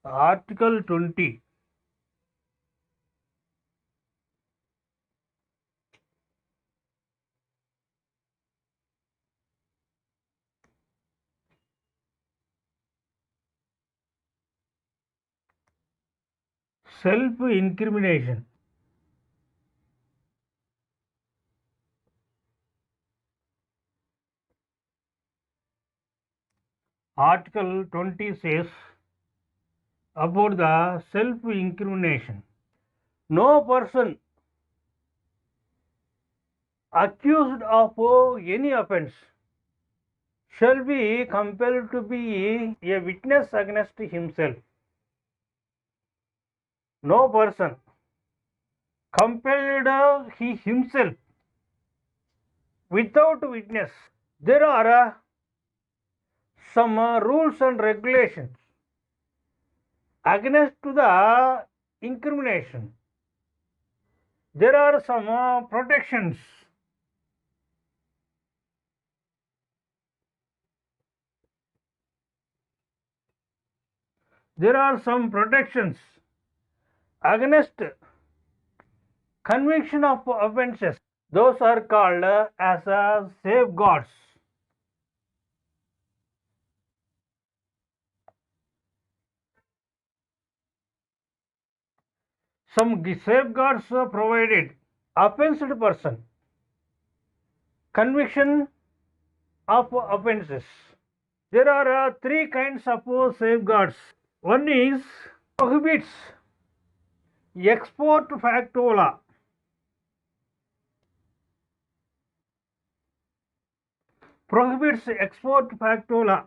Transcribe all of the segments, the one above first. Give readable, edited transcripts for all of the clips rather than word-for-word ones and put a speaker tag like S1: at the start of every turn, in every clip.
S1: Article 20. Self-incrimination. Article 20 says about the self-incrimination. No person accused of any offence shall be compelled to be a witness against himself. No person compelled he himself without witness. There are some rules and regulations against to the incrimination. There are some protections. There are some protections against conviction of offences. Those are called as safeguards. Some safeguards provided. Offensed person, conviction of offences. There are three kinds of safeguards. One is prohibits ex post facto law. Prohibits ex post facto law.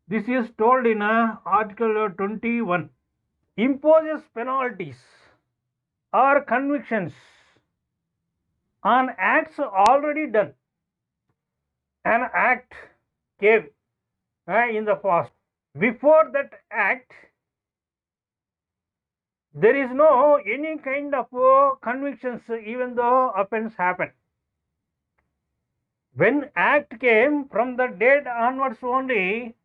S1: This is told in Article 21. Imposes penalties or convictions on acts already done. An act came in the past. Before that act, there is no any kind of convictions even though offence happened. When act came, from the date onwards only,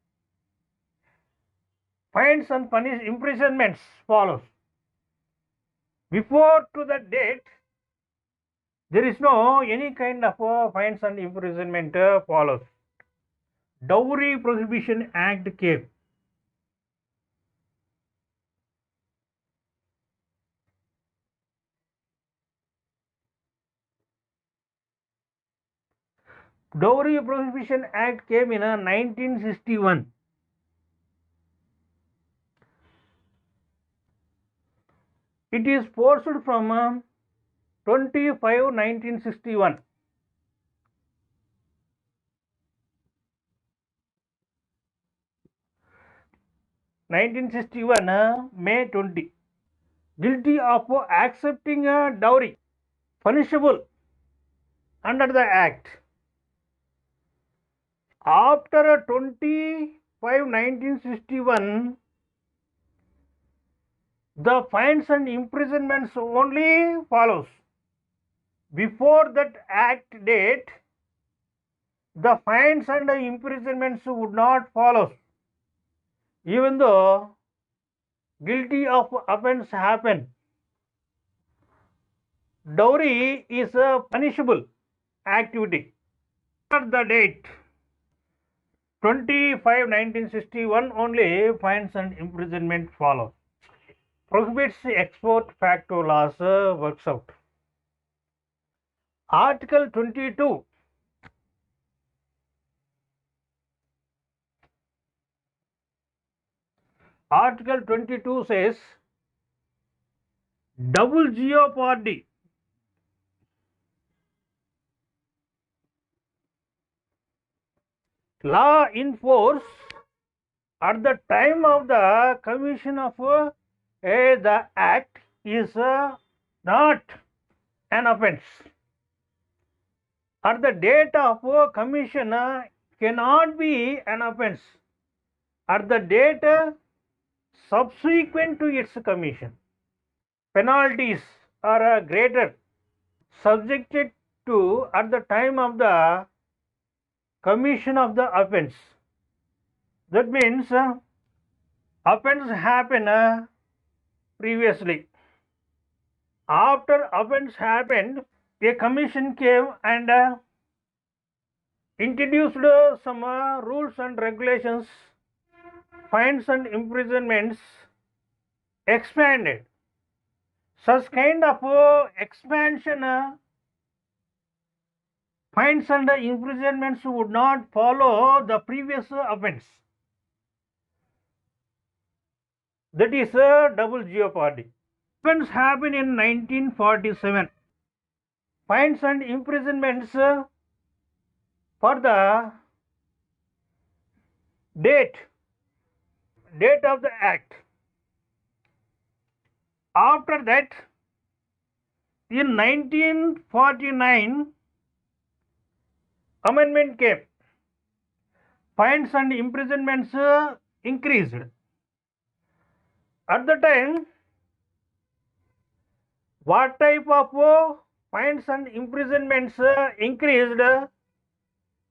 S1: fines and imprisonments follows. Before to the date, there is no any kind of fines and imprisonment follows. Dowry Prohibition Act came. Dowry Prohibition Act came in 1961. It is forced from 25/1961. May 20. Guilty of accepting a dowry, punishable under the Act. After 25/1961, the fines and imprisonments only follows. Before that Act date, the fines and imprisonments would not follow, even though guilty of offence happen. Dowry is a punishable activity. After the date 25/1961 only fines and imprisonment follow. Prohibits ex post facto laws works out. Article 22. Article 22 says double jeopardy. Law in force at the time of the commission of the act is not an offence. At the date of commission cannot be an offence. At the date subsequent to its commission, penalties are greater subjected to at the time of the commission of the offence. That means offence happened previously. After offence happened, a commission came and introduced some rules and regulations, fines and imprisonments expanded. Such kind of expansion, fines and imprisonments would not follow the previous offence. That is double jeopardy. Offence happened in 1947. Fines and imprisonments for the date of the act. After that, in 1949, amendment came. Fines and imprisonments increased. At the time, what type of fines and imprisonments increased?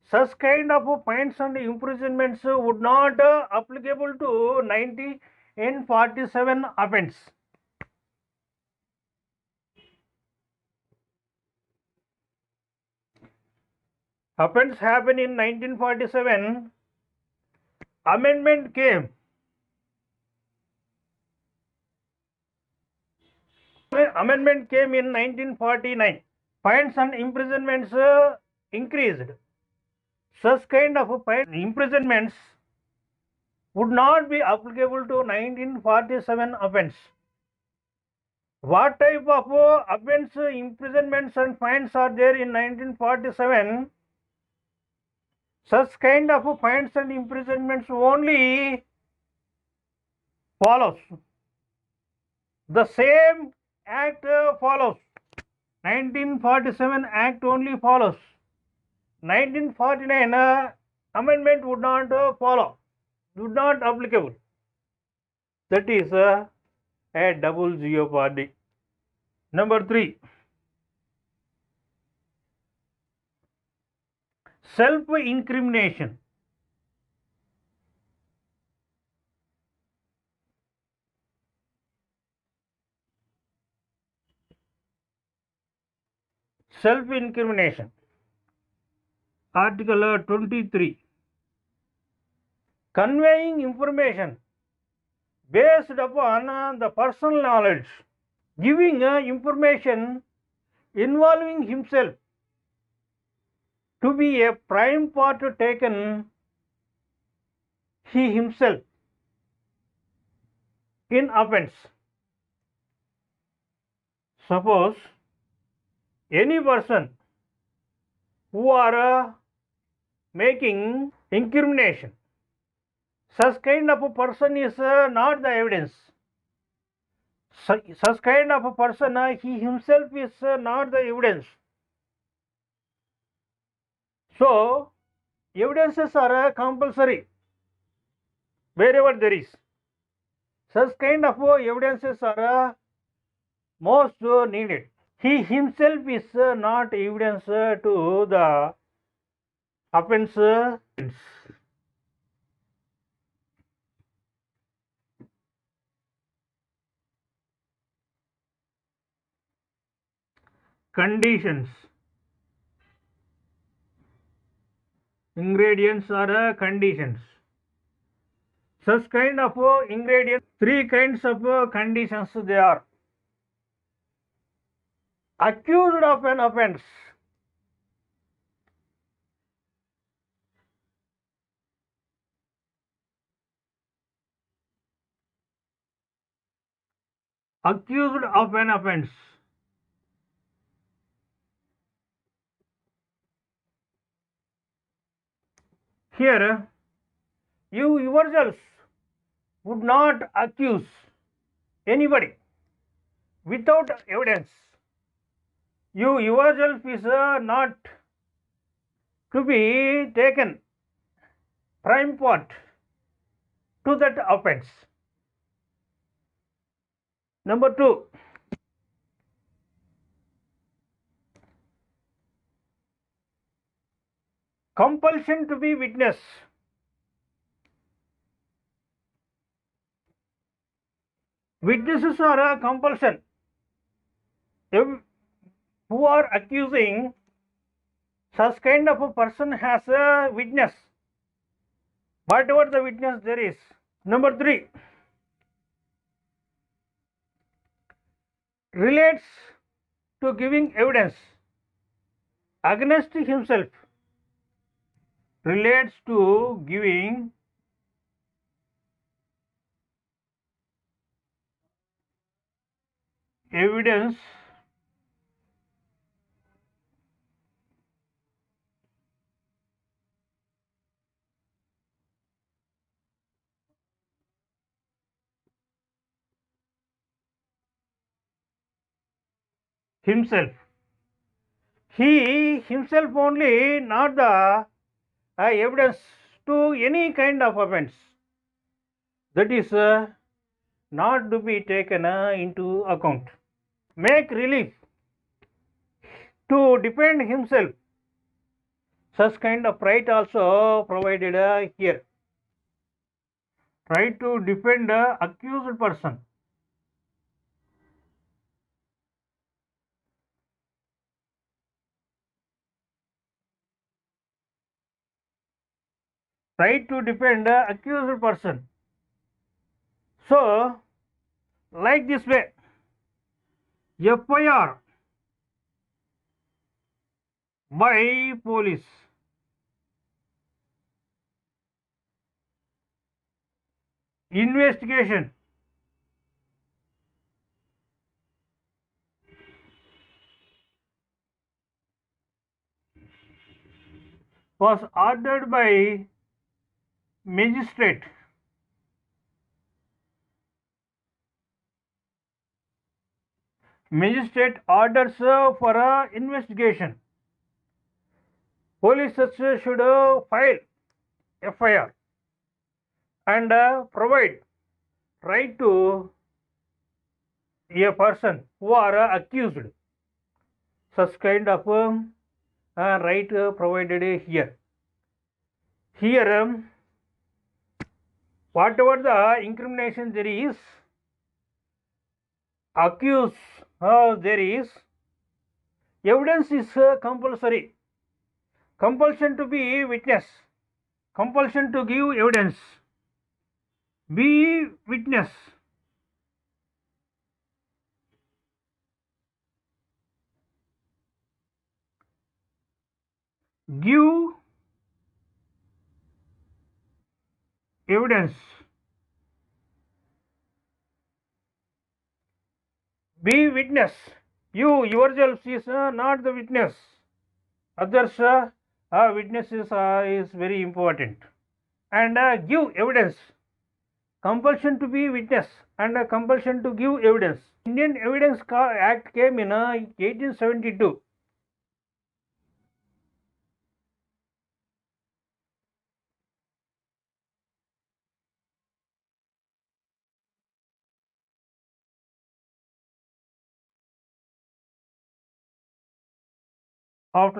S1: Such kind of fines and imprisonments would not applicable to 1947 offence. Offence happened in 1947. Amendment came. Amendment came in 1949. Fines and imprisonments increased. Such kind of imprisonments would not be applicable to 1947 offence. What type of offence, imprisonments and fines are there in 1947? Such kind of fines and imprisonments only follows. The same act follows. 1947 act only follows. 1949 amendment would not follow, would not applicable. That is a double jeopardy. Number 3, self-incrimination. Self-incrimination. Article 23. Conveying information based upon the personal knowledge, giving information involving himself to be a prime part taken he himself in offence. Suppose any person who are making incrimination, such kind of a person is not the evidence. Such kind of a person, he himself is not the evidence. So, evidences are compulsory wherever there is. Such kind of evidences are most needed. He himself is not evidence to the offence. Conditions. Ingredients are conditions. Such kind of ingredients, 3 kinds of conditions they are. Accused of an offence. Accused of an offence. Here, you yourselves would not accuse anybody without evidence. You yourself is not to be taken prime part to that offence. Number 2, compulsion to be witness. Witnesses are a compulsion. Who are accusing such kind of a person has a witness, whatever the witness there is. Number 3, relates to giving evidence against himself, relates to giving evidence himself. He himself only, not the evidence to any kind of offense. That is not to be taken into account. Make relief to defend himself. Such kind of right also provided here. Right to defend accused person. Right to defend accused person. So, like this way, FIR by police, investigation was ordered by magistrate. Magistrate orders for investigation. Police should file FIR and provide right to a person who are accused. Such kind of right provided here. Here, whatever the incrimination there is, accused there is, evidence is compulsory. Compulsion to be witness, compulsion to give evidence, be witness. Give evidence, be witness. You yourself is not the witness. Others witnesses is very important. And give evidence. Compulsion to be witness and compulsion to give evidence. Indian Evidence Act came in 1872.